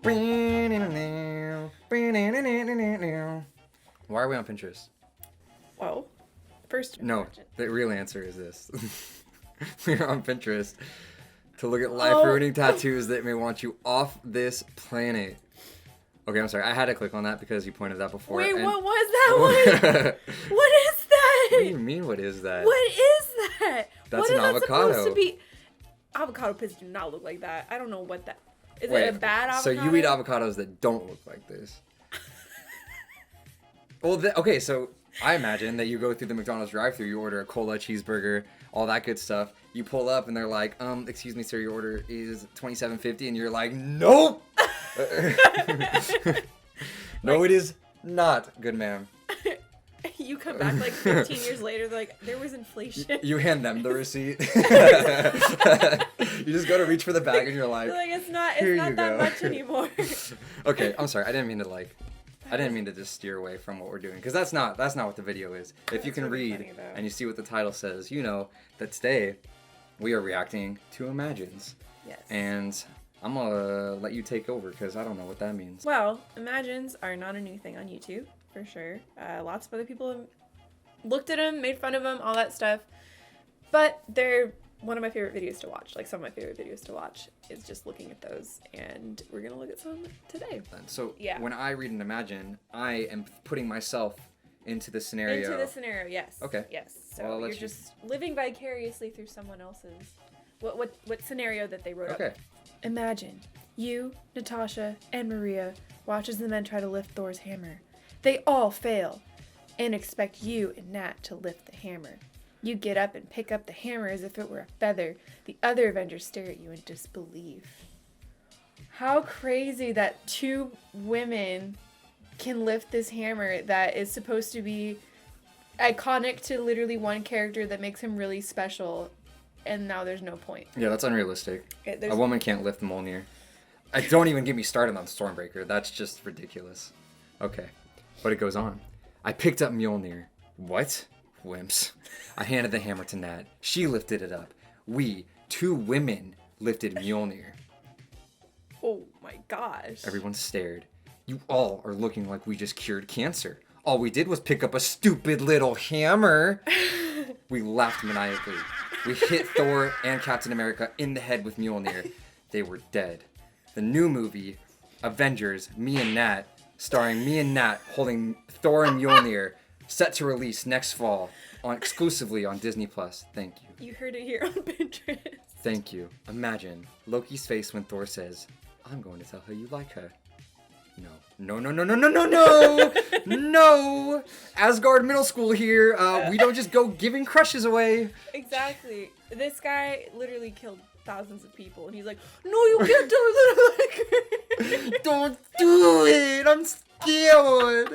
Why are we on Pinterest? Well, first. No, the real answer is this. We're on Pinterest to look at life-ruining tattoos that may want you off this planet. Okay, I'm sorry. I had to click on that because you pointed that before. Wait, what was that one? What is that? What do you mean, what is that? What is that? That's what an is that avocado. supposed to be? Avocado pits do not look like that. I don't know what that... Is Wait, it a bad avocado? So you eat avocados that don't look like this? Well, okay, so I imagine that you go through the McDonald's drive-thru, you order a cola, cheeseburger, all that good stuff. You pull up and they're like, excuse me, sir, your order is $27.50, and you're like, nope! No, it is not, good ma'am. You come back like 15 years later, they're like, there was inflation. You hand them the receipt. You just go to reach for the bag and you're like, it's not that go. much anymore. Okay, I'm sorry. I didn't mean to just steer away from what we're doing, because that's not what the video is. If you can read and you see what the title says, you know that today we are reacting to Imagines. Yes. And I'm gonna let you take over because I don't know what that means. Well, Imagines are not a new thing on YouTube, for sure. Lots of other people have looked at them, made fun of them, all that stuff. But they're one of my favorite videos to watch. Like, some of my favorite videos to watch is just looking at those. And we're going to look at some today. So yeah. When I read an Imagine, I am putting myself into the scenario. Into the scenario, yes. Okay. Yes. So well, you're just living vicariously through someone else's... What scenario that they wrote up. Okay. Imagine you, Natasha, and Maria watch as the men try to lift Thor's hammer. They all fail and expect you and Nat to lift the hammer. You get up and pick up the hammer as if it were a feather. The other Avengers stare at you in disbelief. How crazy that two women can lift this hammer that is supposed to be iconic to literally one character that makes him really special, and now there's no point. Yeah, that's unrealistic. A woman can't lift Mjolnir. Don't even get me started on Stormbreaker. That's just ridiculous. Okay, but it goes on. I picked up Mjolnir. What? Wimps. I handed the hammer to Nat. She lifted it up. We, two women, lifted Mjolnir. Oh my gosh. Everyone stared. You all are looking like we just cured cancer. All we did was pick up a stupid little hammer. We laughed maniacally. We hit Thor and Captain America in the head with Mjolnir. They were dead. The new movie, Avengers, Me and Nat, starring me and Nat holding Thor and Mjolnir, set to release next fall exclusively on Disney+. Thank you. You heard it here on Pinterest. Thank you. Imagine Loki's face when Thor says, I'm going to tell her you like her. No. No, no, no, no, no, no, no! No! Asgard Middle School here. We don't just go giving crushes away. Exactly. This guy literally killed thousands of people, and he's like, no, you can't tell her that I like her. Don't do it! I'm scared!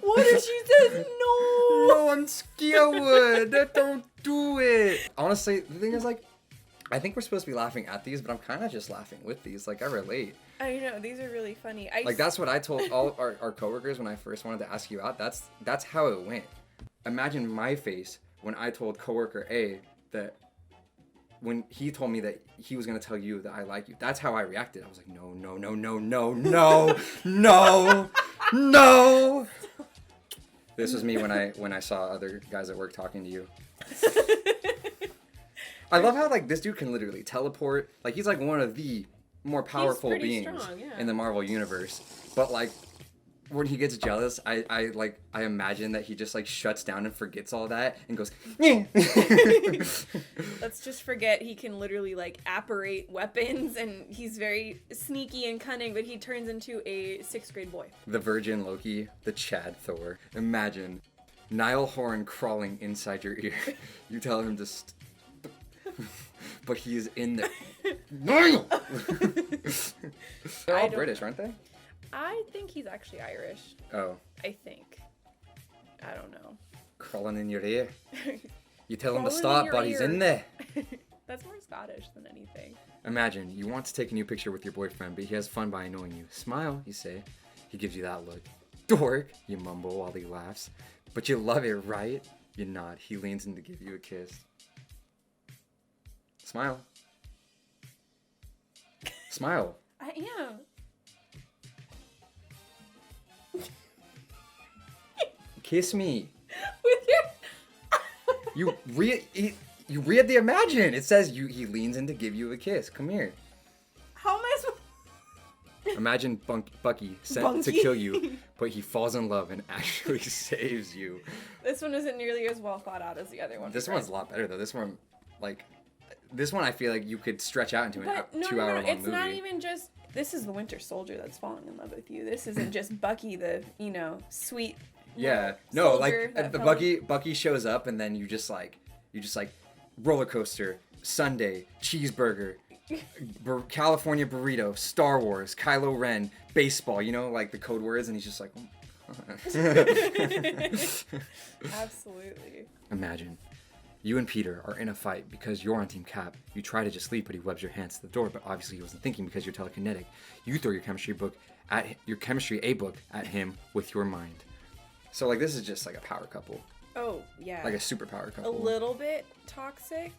What if she says no? No, I'm scared! Don't do it! Honestly, the thing is, like, I think we're supposed to be laughing at these, but I'm kind of just laughing with these. Like, I relate. I know, these are really funny. Like, that's what I told all our coworkers when I first wanted to ask you out. That's how it went. Imagine my face when I told coworker A that when he told me that he was going to tell you that I like you. That's how I reacted. I was like, no, no, no, no, no, no, no, no. This was me when I saw other guys at work talking to you. I love how, like, this dude can literally teleport. Like, he's like one of the more powerful beings in the Marvel universe. But, like, when he gets jealous, I imagine that he just, like, shuts down and forgets all that and goes, yeah. Let's just forget he can literally, like, apparate weapons, and he's very sneaky and cunning, but he turns into a 6th grade boy. The virgin Loki, the Chad Thor. Imagine Niall Horan crawling inside your ear. You tell him to but he is in there. Niall! They're all British, aren't they? I think he's actually Irish. Oh. I think. I don't know. Crawling in your ear. You tell him to stop, but he's in there. That's more Scottish than anything. Imagine, you want to take a new picture with your boyfriend, but he has fun by annoying you. Smile, you say. He gives you that look. Dork, you mumble while he laughs. But you love it, right? You nod. He leans in to give you a kiss. Smile. Smile. I am. Kiss me. With your... You read the Imagine. It says he leans in to give you a kiss. Come here. How am I supposed... Imagine Bucky sent to kill you, but he falls in love and actually saves you. This one isn't nearly as well thought out as the other one. This one's a lot better though. This one I feel like you could stretch out into a 2-hour long movie. It's not even just... This is the Winter Soldier that's falling in love with you. This isn't just Bucky, the, sweet... Yeah. No, like Bucky shows up and then you just like roller coaster, Sunday, cheeseburger, California burrito, Star Wars, Kylo Ren, baseball, like the code words, and he's just like... Absolutely. Imagine. You and Peter are in a fight because you're on Team Cap. You try to just leave, but he webs your hands to the door, but obviously he wasn't thinking because you're telekinetic. You throw your chemistry A book at him with your mind. So, like, this is just like a power couple. Oh, yeah. Like a superpower couple. A little bit toxic.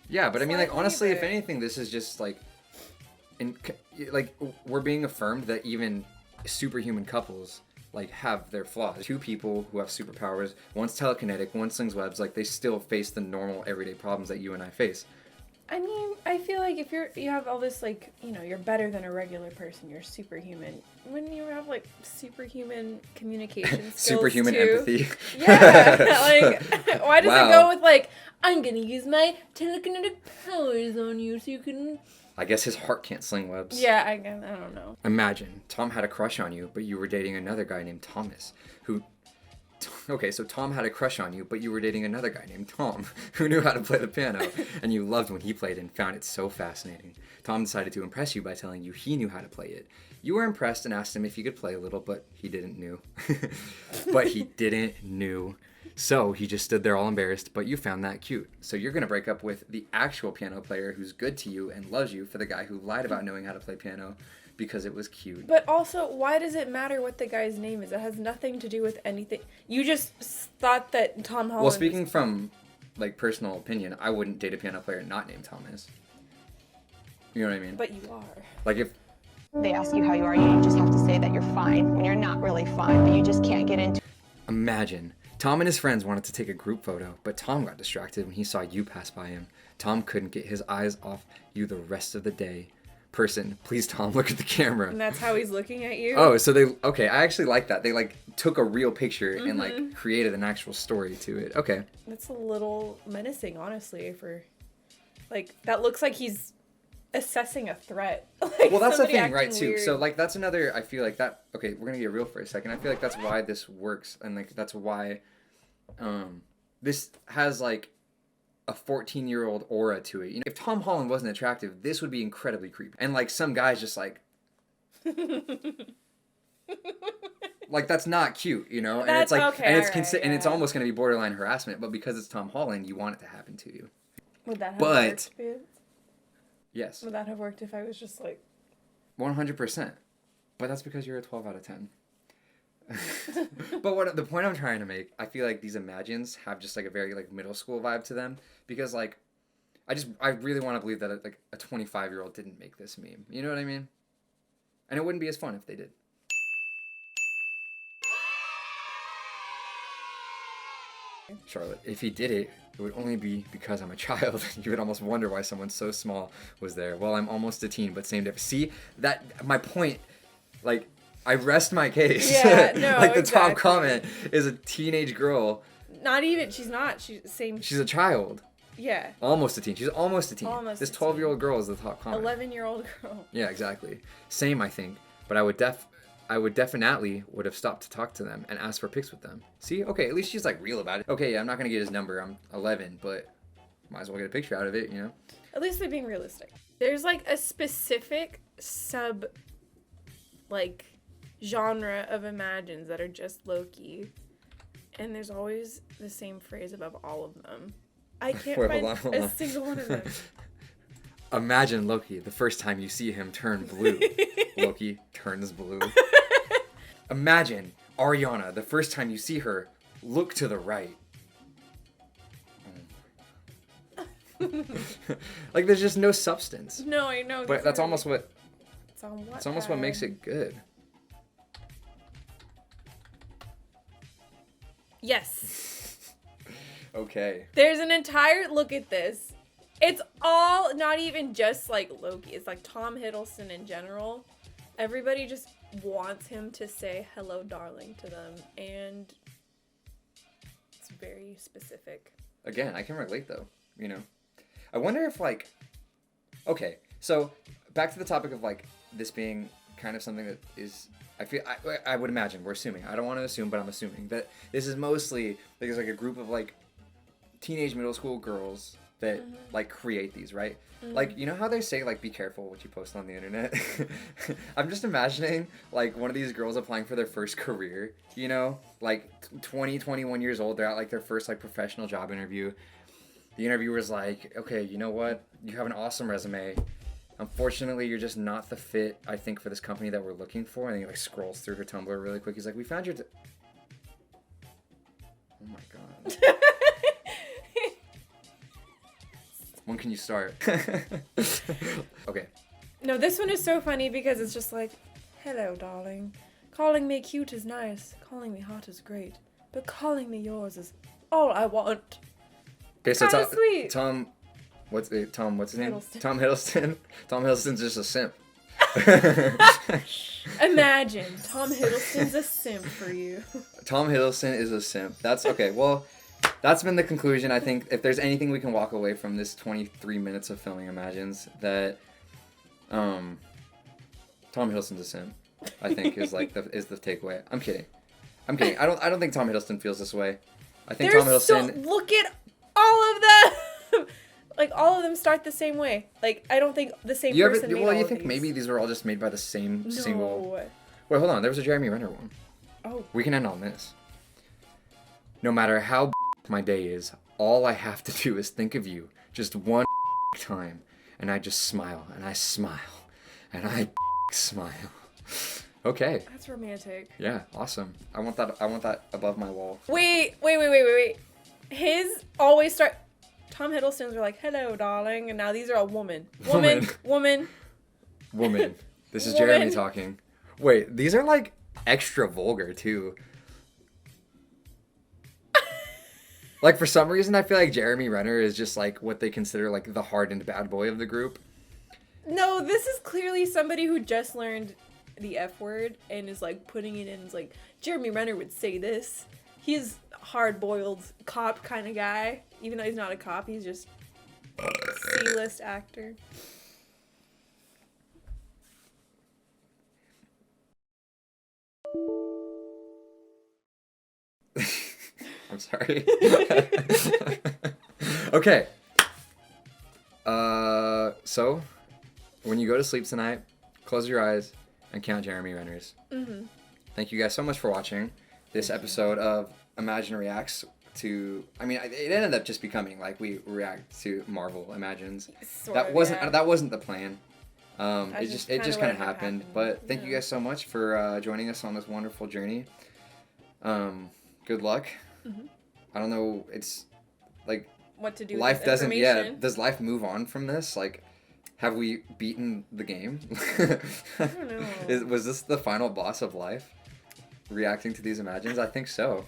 Yeah, but I mean, like, Slightly, honestly, if but- anything, this is just like, we're being affirmed that even superhuman couples, like, have their flaws. Two people who have superpowers, one's telekinetic, one slings webs, like, they still face the normal everyday problems that you and I face. I mean, I feel like if you have all this, like, you're better than a regular person, you're superhuman. When you have, like, superhuman communication skills, Superhuman too, empathy. Yeah, like, why does Wow. it go with, like, I'm gonna use my telekinetic powers on you so you can... I guess his heart can't sling webs. Yeah, I don't know. Imagine Tom had a crush on you, but you were dating another guy named Thomas, who... Okay, so Tom had a crush on you, but you were dating another guy named Tom, who knew how to play the piano, and you loved when he played and found it so fascinating. Tom decided to impress you by telling you he knew how to play it. You were impressed and asked him if he could play a little, but he didn't knew. But he didn't knew. So he just stood there all embarrassed, but you found that cute. So you're going to break up with the actual piano player who's good to you and loves you for the guy who lied about knowing how to play piano because it was cute. But also, why does it matter what the guy's name is? It has nothing to do with anything. You just thought that Tom Holland... Well, speaking from, like, personal opinion, I wouldn't date a piano player not named Thomas. You know what I mean? But you are. Like, if... They ask you how you are, you just have to say that you're fine when you're not really fine, but you just can't get into. Imagine. Tom and his friends wanted to take a group photo, but Tom got distracted when he saw you pass by him. Tom couldn't get his eyes off you the rest of the day. Person, please, Tom, look at the camera. And that's how he's looking at you? Oh, so okay, I actually like that. They, like, took a real picture and, like, created an actual story to it. Okay. That's a little menacing, honestly, for... Like, that looks like he's assessing a threat. Like, Well, that's the somebody thing, right, acting too. weird. So, like, that's another, I feel like that... Okay, we're gonna get real for a second. I feel like that's why this works, and, like, that's why this has, like, a 14-year-old aura to it. If Tom Holland wasn't attractive, this would be incredibly creepy. And, like, some guy's just like... Like, that's not cute, And it's like... okay, and it's alright, and it's yeah. almost gonna be borderline harassment, but because it's Tom Holland, you want it to happen to you. Would that have But- worked, Vince? Yes. Would that have worked if I was just like... 100%. But that's because you're a 12 out of 10. But the point I'm trying to make, I feel like these Imagines have just like a very like middle school vibe to them because like I really want to believe that like a 25-year-old didn't make this meme. You know what I mean? And it wouldn't be as fun if they did. Charlotte, if he did it, it would only be because I'm a child. You would almost wonder why someone so small was there. Well, I'm almost a teen, but same difference. See, that my point, like, I rest my case. Yeah, no, like, the top exactly. comment is a teenage girl. Not even, she's not. She's same. She's a child. Yeah. Almost a teen. She's almost a teen. Almost This a 12-year-old girl is the top comment. 11-year-old girl. Yeah, exactly. Same, I think. But I would definitely would have stopped to talk to them and ask for pics with them. See? Okay, at least she's like real about it. Okay, I'm not going to get his number. I'm 11, but might as well get a picture out of it, At least they're being realistic. There's like a specific like genre of Imagines that are just Loki. And there's always the same phrase above all of them. I can't Wait, find hold a on. single one of them. Imagine Loki the first time you see him turn blue. Loki turns blue. Imagine Ariana the first time you see her look to the right. Like there's just no substance. No, I know. But that's almost what It's on what? it's almost what makes it good. Yes. Okay. There's an entire look at this. It's all not even just like Loki. It's like Tom Hiddleston in general. Everybody just wants him to say hello, darling to them, and it's very specific. Again, I can relate though, you know. I wonder if like, okay, so back to the topic of like this being kind of something that is, I would imagine, we're assuming, I don't want to assume, but I'm assuming that this is mostly, there's like a group of like teenage middle school girls that like create these, right? Like, you know how they say like be careful what you post on the internet? I'm just imagining like one of these girls applying for their first career, you know, like 20, 21 years old, they're at like their first like professional job interview. The interviewer's like, okay, you know what? You have an awesome resume. Unfortunately, you're just not the fit, I think, for this company that we're looking for. And he like scrolls through her Tumblr really quick. He's like, we found your oh my God. When can you start? Okay. No, this one is so funny because it's just like, hello, darling. Calling me cute is nice. Calling me hot is great. But calling me yours is all I want. Okay, so Kinda sweet. Tom, what's his name? Hiddleston. Tom Hiddleston. Tom Hiddleston's just a simp. Imagine, Tom Hiddleston's a simp for you. Tom Hiddleston is a simp. That's okay. Well, that's been the conclusion. I think if there's anything we can walk away from this 23 minutes of filming Imagines, that Tom Hiddleston's a simp, I think is like the takeaway. I'm kidding. I don't think Tom Hiddleston feels this way. I think Tom Hiddleston. Look at all of them. Like all of them start the same way. Like I don't think the same person made all you of think these. maybe these were all just made by the same single. No. Wait, hold on. There was a Jeremy Renner one. Oh. We can end on this. No matter how my day is, all I have to do is think of you just one time, and I just smile, and I smile, and I smile. Okay. That's romantic. Yeah, awesome. I want that above my wall. Wait. His always start. Tom Hiddleston's are like, hello, darling, and now these are all woman. Woman. This is Woman. Jeremy talking. Wait, these are like extra vulgar too. Like for some reason, I feel like Jeremy Renner is just like what they consider like the hardened bad boy of the group. No, this is clearly somebody who just learned the F word and is like putting it in. It's like Jeremy Renner would say this. He's hard-boiled cop kind of guy. Even though he's not a cop, he's just C-list actor. I'm sorry. Okay. So when you go to sleep tonight, close your eyes and count Jeremy Renners. Mm-hmm. Thank you guys so much for watching this episode of Imagine Reacts to. I mean, it ended up just becoming like we react to Marvel Imagines. That wasn't the plan. It just kind of happened. But thank you guys so much for joining us on this wonderful journey. Good luck. Mm-hmm. I don't know. It's like what to do. Life doesn't. Yeah. Does life move on from this? Like, have we beaten the game? I don't know. Was this the final boss of life? Reacting to these Imagines? I think so.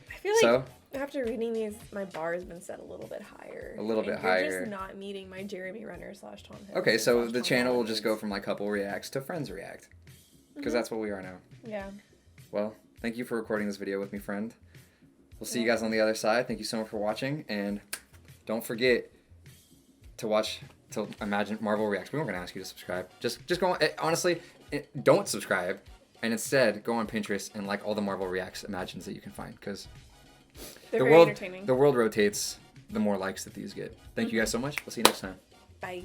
I feel like after reading these, my bar has been set a little bit higher. You're just not meeting my Jeremy Renner / Tom Hiddleston. Okay, so the channel will just go from like couple reacts to friends react. Because that's what we are now. Yeah. Well, thank you for recording this video with me, friend. We'll see you guys on the other side. Thank you so much for watching. And don't forget to watch till Imagine Marvel Reacts. We weren't going to ask you to subscribe. Just go on. Honestly, don't subscribe. And instead, go on Pinterest and like all the Marvel Reacts Imagines that you can find. Because the world rotates the more likes that these get. Thank you guys so much. We'll see you next time. Bye.